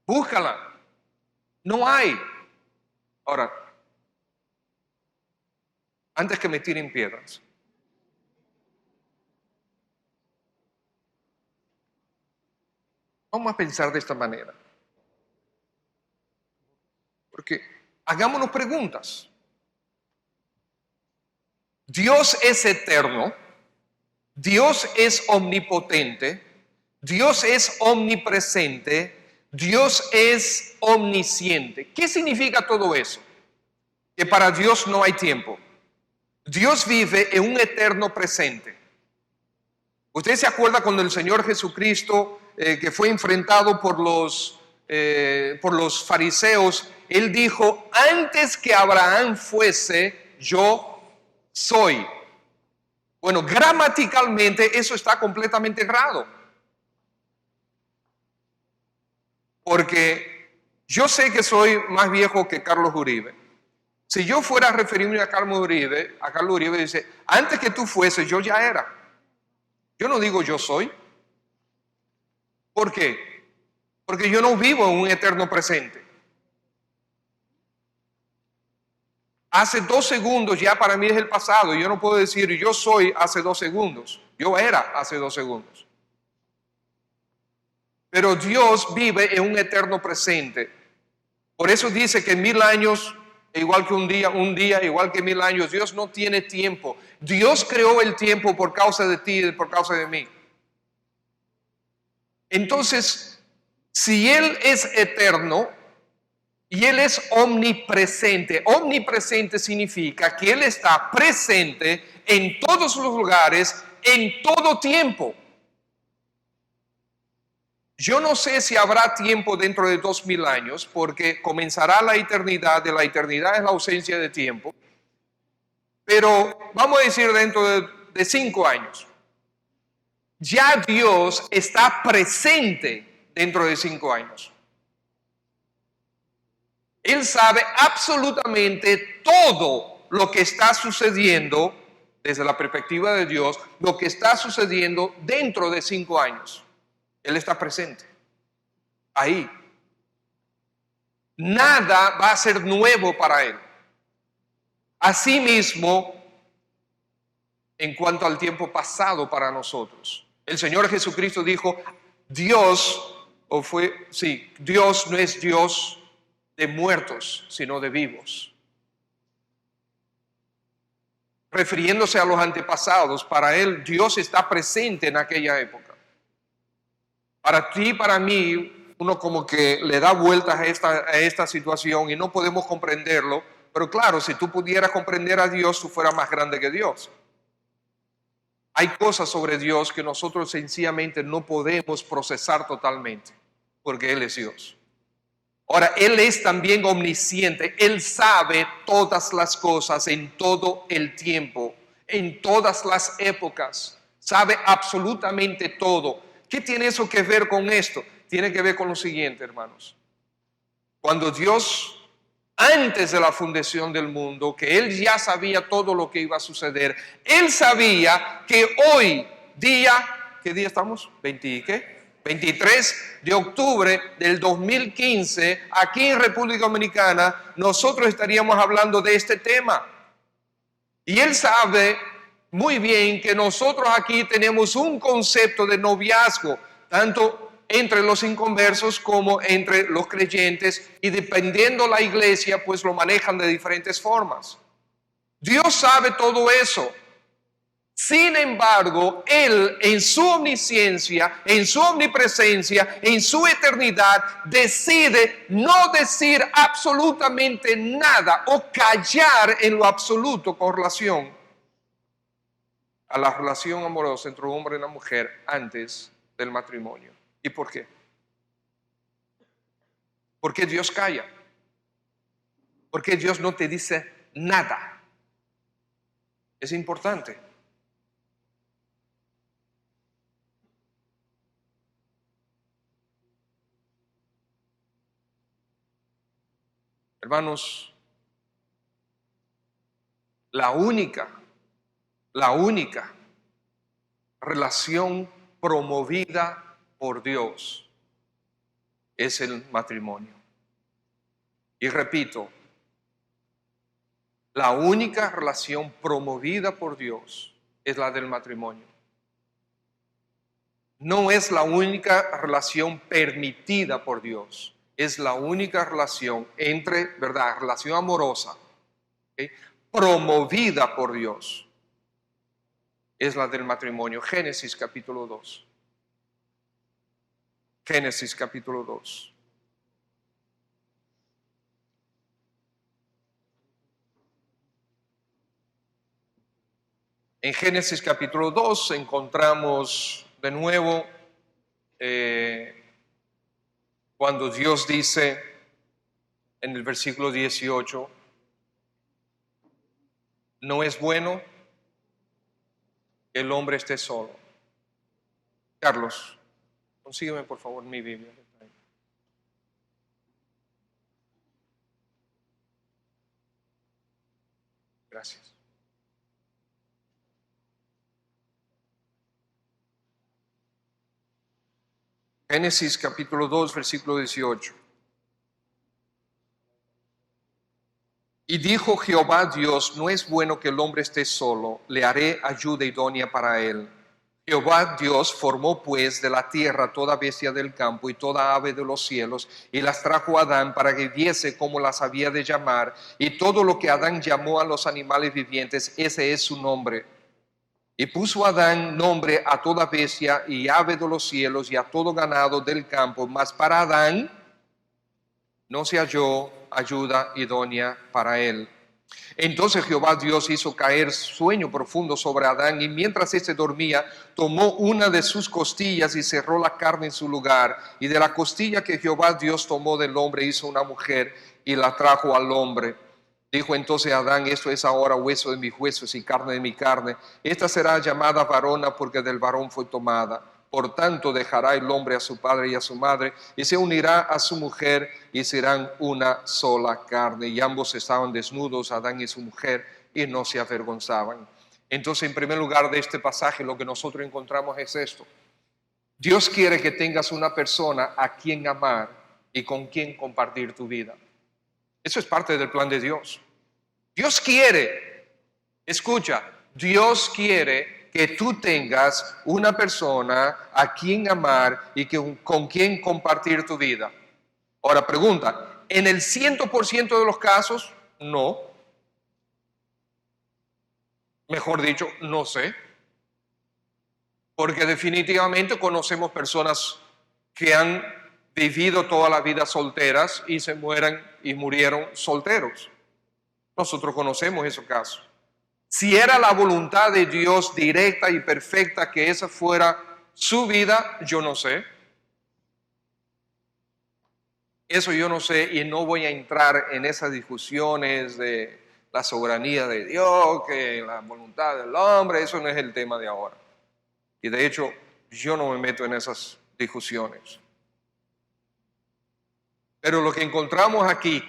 Búscala. No hay. Ahora, antes que me tiren piedras, vamos a pensar de esta manera. Porque hagámonos preguntas. Dios es eterno, Dios es omnipotente, Dios es omnipresente, Dios es omnisciente. ¿Qué significa todo eso? Que para Dios no hay tiempo. Dios vive en un eterno presente. ¿Usted se acuerda cuando el Señor Jesucristo, que fue enfrentado por los fariseos, Él dijo, antes que Abraham fuese, yo soy? Bueno, gramaticalmente eso está completamente errado. Porque yo sé que soy más viejo que Carlos Uribe. Si yo fuera a referirme a Carlos Uribe dice, antes que tú fueses, yo ya era. Yo no digo yo soy. ¿Por qué? Porque yo no vivo en un eterno presente. Hace 2 segundos ya para mí es el pasado. Yo no puedo decir yo soy hace 2 segundos. Yo era hace 2 segundos. Pero Dios vive en un eterno presente. Por eso dice que 1000 años, igual que un día, igual que 1000 años, Dios no tiene tiempo. Dios creó el tiempo por causa de ti y por causa de mí. Entonces, si Él es eterno y Él es omnipresente, omnipresente significa que Él está presente en todos los lugares, en todo tiempo. Yo no sé si habrá tiempo dentro de 2000 años, porque comenzará la eternidad, de la eternidad es la ausencia de tiempo, pero vamos a decir dentro de 5 años. Ya Dios está presente dentro de 5 años. Él sabe absolutamente todo lo que está sucediendo desde la perspectiva de Dios, lo que está sucediendo dentro de 5 años. Él está presente ahí. Nada va a ser nuevo para Él. Asimismo, en cuanto al tiempo pasado para nosotros, el Señor Jesucristo dijo, Dios no es Dios de muertos, sino de vivos. Refiriéndose a los antepasados, para Él Dios está presente en aquella época. Para ti y para mí, uno como que le da vueltas a esta situación y no podemos comprenderlo, pero claro, si tú pudieras comprender a Dios, tú fueras más grande que Dios. Hay cosas sobre Dios que nosotros sencillamente no podemos procesar totalmente, porque Él es Dios. Ahora, Él es también omnisciente. Él sabe todas las cosas en todo el tiempo, en todas las épocas. Sabe absolutamente todo. ¿Qué tiene eso que ver con esto? Tiene que ver con lo siguiente, hermanos. Cuando Dios, antes de la fundación del mundo, que Él ya sabía todo lo que iba a suceder, Él sabía que hoy día, ¿qué día estamos? ¿20 qué? 23 de octubre del 2015, aquí en República Dominicana, nosotros estaríamos hablando de este tema. Y Él sabe muy bien que nosotros aquí tenemos un concepto de noviazgo, tanto entre los inconversos como entre los creyentes, y dependiendo la iglesia, pues lo manejan de diferentes formas. Dios sabe todo eso. Sin embargo, Él en su omnisciencia, en su omnipresencia, en su eternidad, decide no decir absolutamente nada o callar en lo absoluto con relación a la relación amorosa entre un hombre y una mujer antes del matrimonio. ¿Y por qué? ¿Por qué Dios calla? ¿Por qué Dios no te dice nada? Es importante. Hermanos, la única relación promovida por Dios es el matrimonio. Y repito, la única relación promovida por Dios es la del matrimonio. No es la única relación permitida por Dios. Es la única relación relación amorosa, ¿okay?, promovida por Dios. Es la del matrimonio. Génesis capítulo 2. Génesis capítulo 2. En Génesis capítulo 2 encontramos de nuevo cuando Dios dice en el versículo 18, no es bueno que el hombre esté solo. Carlos, consígueme por favor mi Biblia. Gracias. Génesis capítulo 2, versículo 18. Y dijo Jehová Dios, no es bueno que el hombre esté solo, le haré ayuda idónea para él. Jehová Dios formó pues de la tierra toda bestia del campo y toda ave de los cielos, y las trajo a Adán para que viese cómo las había de llamar, y todo lo que Adán llamó a los animales vivientes, ese es su nombre. Y puso Adán nombre a toda bestia y ave de los cielos y a todo ganado del campo, mas para Adán no se halló ayuda idónea para él. Entonces Jehová Dios hizo caer sueño profundo sobre Adán, y mientras éste dormía, tomó una de sus costillas y cerró la carne en su lugar. Y de la costilla que Jehová Dios tomó del hombre hizo una mujer y la trajo al hombre. Dijo entonces Adán, esto es ahora hueso de mis huesos y carne de mi carne. Esta será llamada varona porque del varón fue tomada. Por tanto, dejará el hombre a su padre y a su madre, y se unirá a su mujer, y serán una sola carne. Y ambos estaban desnudos, Adán y su mujer, y no se avergonzaban. Entonces, en primer lugar de este pasaje, lo que nosotros encontramos es esto. Dios quiere que tengas una persona a quien amar y con quien compartir tu vida. Eso es parte del plan de Dios. Dios quiere, escucha, Dios quiere que tú tengas una persona a quien amar y con quien compartir tu vida. Ahora pregunta, ¿en el 100% de los casos? No. Mejor dicho, no sé. Porque definitivamente conocemos personas que han vivido toda la vida solteras y se murieron solteros. Nosotros conocemos esos casos. Si era la voluntad de Dios directa y perfecta que esa fuera su vida, yo no sé. Eso yo no sé y no voy a entrar en esas discusiones de la soberanía de Dios, que la voluntad del hombre, eso no es el tema de ahora. Y de hecho, yo no me meto en esas discusiones. Pero lo que encontramos aquí,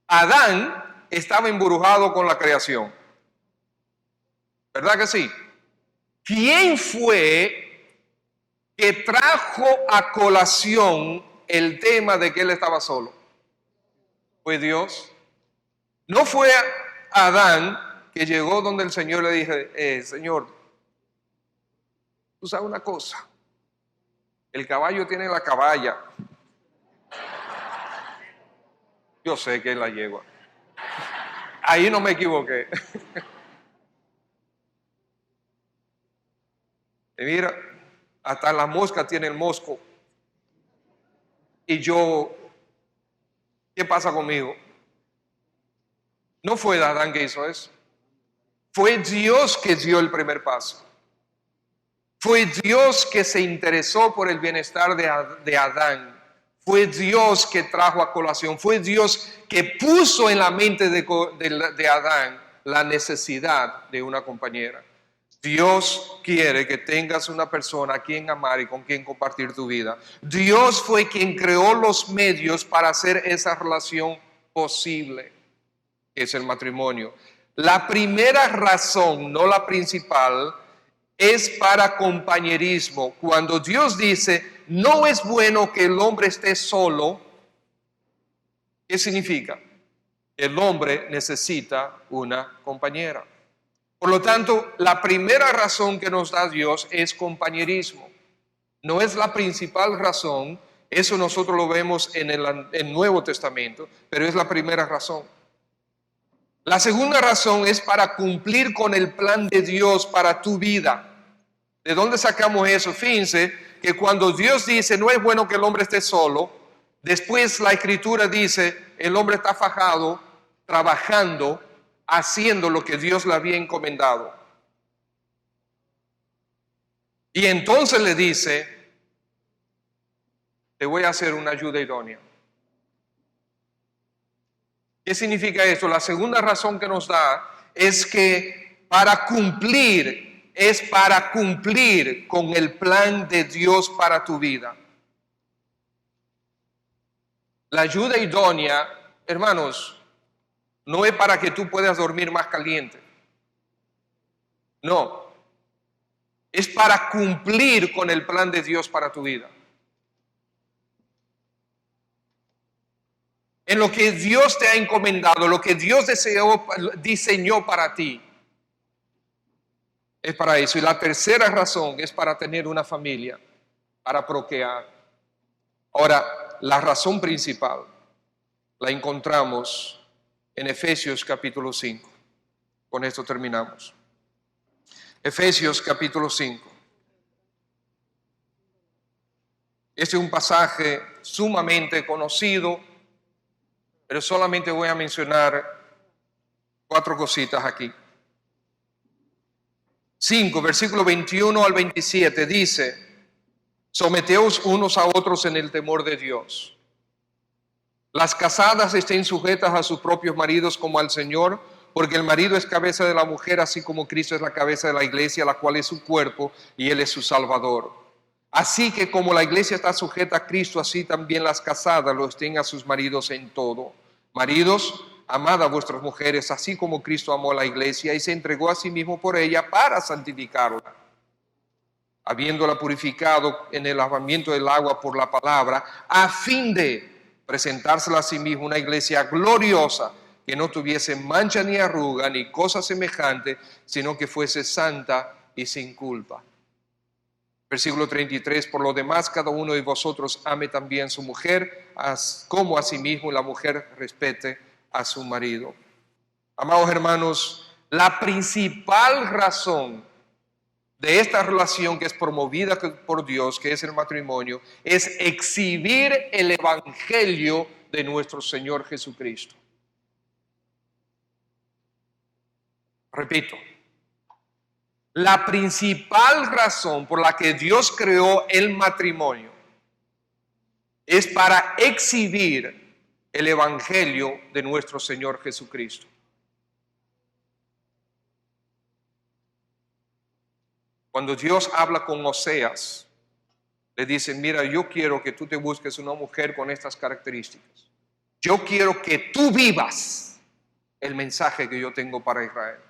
Adán estaba embrujado con la creación. ¿Verdad que sí? ¿Quién fue que trajo a colación el tema de que él estaba solo? Fue Dios. No fue Adán que llegó donde el Señor le dije, Señor, tú sabes una cosa, el caballo tiene la caballa. Yo sé que es la yegua. Ahí no me equivoqué. Y mira, hasta la mosca tiene el mosco. Y yo, ¿qué pasa conmigo? No fue Adán que hizo eso. Fue Dios que dio el primer paso. Fue Dios que se interesó por el bienestar de Adán. Fue Dios que trajo a colación. Fue Dios que puso en la mente de Adán la necesidad de una compañera. Dios quiere que tengas una persona a quien amar y con quien compartir tu vida. Dios fue quien creó los medios para hacer esa relación posible, que es el matrimonio. La primera razón, no la principal, es para compañerismo. Cuando Dios dice, no es bueno que el hombre esté solo, ¿qué significa? El hombre necesita una compañera. Por lo tanto, la primera razón que nos da Dios es compañerismo. No es la principal razón, eso nosotros lo vemos en el Nuevo Testamento, pero es la primera razón. La segunda razón es para cumplir con el plan de Dios para tu vida. ¿De dónde sacamos eso? Fíjense que cuando Dios dice, no es bueno que el hombre esté solo, después la Escritura dice, el hombre está fajado, trabajando, haciendo lo que Dios le había encomendado. Y entonces le dice, te voy a hacer una ayuda idónea. ¿Qué significa esto? La segunda razón que nos da es que es para cumplir con el plan de Dios para tu vida. La ayuda idónea, hermanos, no es para que tú puedas dormir más caliente. No. Es para cumplir con el plan de Dios para tu vida. En lo que Dios te ha encomendado, lo que Dios diseñó para ti. Es para eso. Y la tercera razón es para tener una familia, para procrear. Ahora, la razón principal la encontramos en Efesios capítulo 5. Con esto terminamos. Efesios capítulo 5. Este es un pasaje sumamente conocido, pero solamente voy a mencionar 4 cositas aquí. 5, versículo 21 al 27 dice, someteos unos a otros en el temor de Dios. Las casadas estén sujetas a sus propios maridos como al Señor, porque el marido es cabeza de la mujer, así como Cristo es la cabeza de la iglesia, la cual es su cuerpo y Él es su Salvador. Así que como la iglesia está sujeta a Cristo, así también las casadas lo estén a sus maridos en todo. Maridos, amad a vuestras mujeres, así como Cristo amó a la iglesia y se entregó a sí mismo por ella para santificarla, habiéndola purificado en el lavamiento del agua por la palabra, a fin de presentársela a sí mismo una iglesia gloriosa, que no tuviese mancha ni arruga ni cosa semejante, sino que fuese santa y sin culpa. Versículo 33, por lo demás, cada uno de vosotros ame también a su mujer, como a sí mismo, y la mujer respete a su marido. Amados hermanos, la principal razón de esta relación que es promovida por Dios, que es el matrimonio, es exhibir el evangelio de nuestro Señor Jesucristo. Repito, la principal razón por la que Dios creó el matrimonio es para exhibir el evangelio de nuestro Señor Jesucristo. Cuando Dios habla con Oseas, le dice, mira, yo quiero que tú te busques una mujer con estas características. Yo quiero que tú vivas el mensaje que yo tengo para Israel.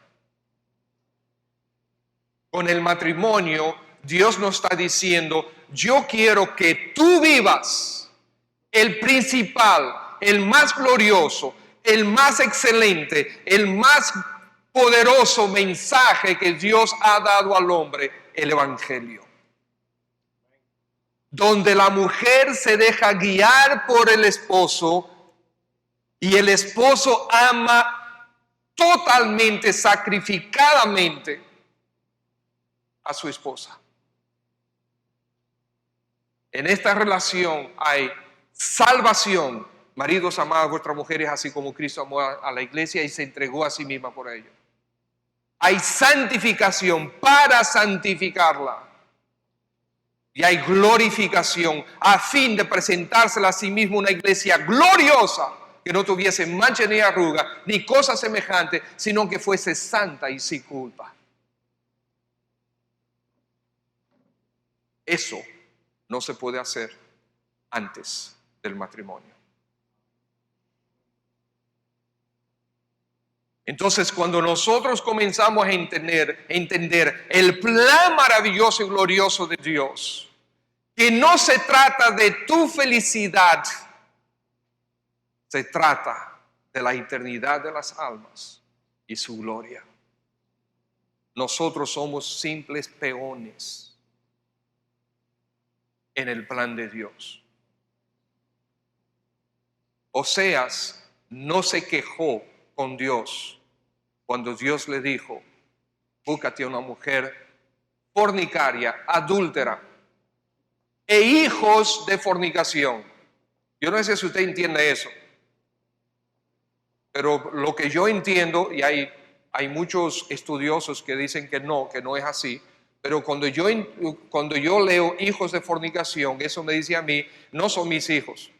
Con el matrimonio, Dios nos está diciendo, yo quiero que tú vivas el principal, el más glorioso, el más excelente, el más poderoso mensaje que Dios ha dado al hombre, el evangelio. Donde la mujer se deja guiar por el esposo y el esposo ama totalmente, sacrificadamente a su esposa. En esta relación hay salvación. Maridos, amad a vuestras mujeres así como Cristo amó a la iglesia y se entregó a sí misma por ello. Hay santificación para santificarla. Y hay glorificación a fin de presentársela a sí misma una iglesia gloriosa, que no tuviese mancha ni arruga, ni cosa semejante, sino que fuese santa y sin culpa. Eso no se puede hacer antes del matrimonio. Entonces, cuando nosotros comenzamos a entender el plan maravilloso y glorioso de Dios, que no se trata de tu felicidad, se trata de la eternidad de las almas y su gloria. Nosotros somos simples peones en el plan de Dios. Oseas no se quejó con Dios cuando Dios le dijo, búscate una mujer fornicaria, adúltera, e hijos de fornicación. Yo no sé si usted entiende eso, pero lo que yo entiendo, y hay muchos estudiosos que dicen que no es así, pero cuando yo leo hijos de fornicación, eso me dice a mí, no son mis hijos.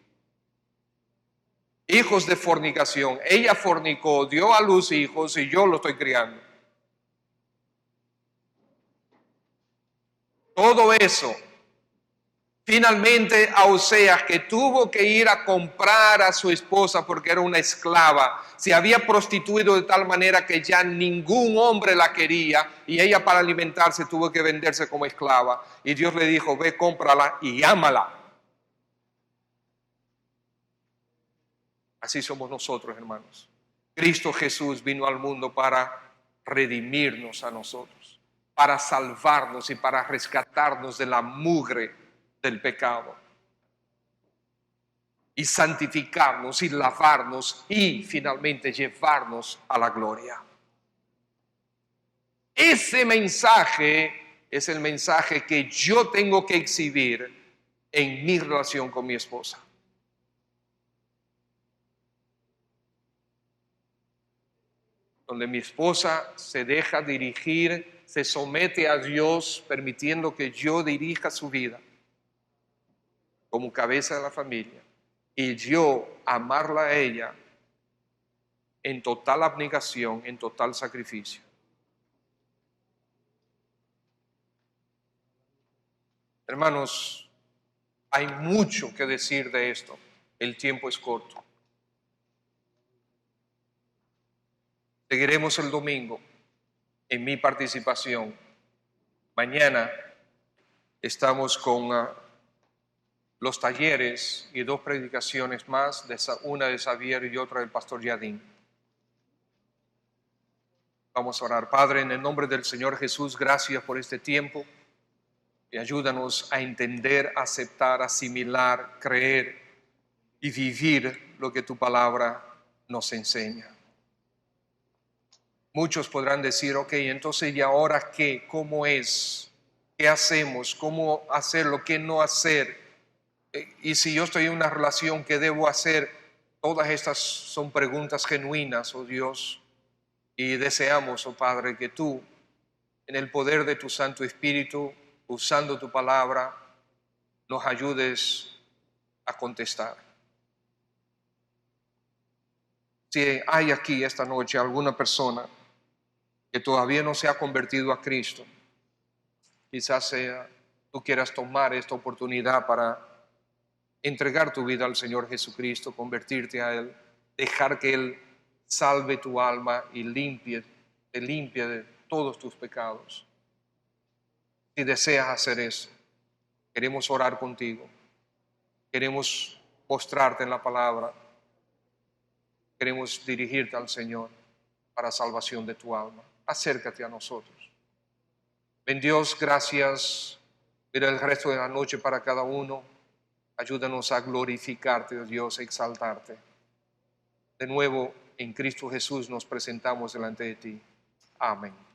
Hijos de fornicación. Ella fornicó, dio a luz hijos y yo lo estoy criando. Todo eso, finalmente a Oseas, que tuvo que ir a comprar a su esposa porque era una esclava, se había prostituido de tal manera que ya ningún hombre la quería y ella para alimentarse tuvo que venderse como esclava. Y Dios le dijo, ve, cómprala y ámala. Así somos nosotros, hermanos. Cristo Jesús vino al mundo para redimirnos a nosotros, para salvarnos y para rescatarnos de la mugre del pecado. Y santificarnos y lavarnos y finalmente llevarnos a la gloria. Ese mensaje es el mensaje que yo tengo que exhibir en mi relación con mi esposa. Donde mi esposa se deja dirigir, se somete a Dios, permitiendo que yo dirija su vida como cabeza de la familia, y yo amarla a ella en total abnegación, en total sacrificio. Hermanos, hay mucho que decir de esto. El tiempo es corto. Seguiremos el domingo en mi participación. Mañana estamos con los talleres y 2 predicaciones más, una de Xavier y otra del pastor Yadín. Vamos a orar. Padre, en el nombre del Señor Jesús, gracias por este tiempo y ayúdanos a entender, aceptar, asimilar, creer y vivir lo que tu palabra nos enseña. Muchos podrán decir, ok, entonces ¿y ahora qué? ¿Cómo es? ¿Qué hacemos? ¿Cómo hacerlo? ¿Qué no hacer? Y si yo estoy en una relación, ¿qué debo hacer? Todas estas son preguntas genuinas, oh Dios, y deseamos, oh Padre, que tú, en el poder de tu Santo Espíritu, usando tu palabra, nos ayudes a contestar. Si hay aquí esta noche alguna persona que todavía no se ha convertido a Cristo, quizás tú quieras tomar esta oportunidad para entregar tu vida al Señor Jesucristo, convertirte a Él, dejar que Él salve tu alma y te limpie de todos tus pecados. Si deseas hacer eso, queremos orar contigo, queremos mostrarte en la palabra, queremos dirigirte al Señor para salvación de tu alma. Acércate a nosotros. Ven Dios, gracias. Mira el resto de la noche para cada uno. Ayúdanos a glorificarte, oh Dios, a exaltarte. De nuevo, en Cristo Jesús nos presentamos delante de ti. Amén.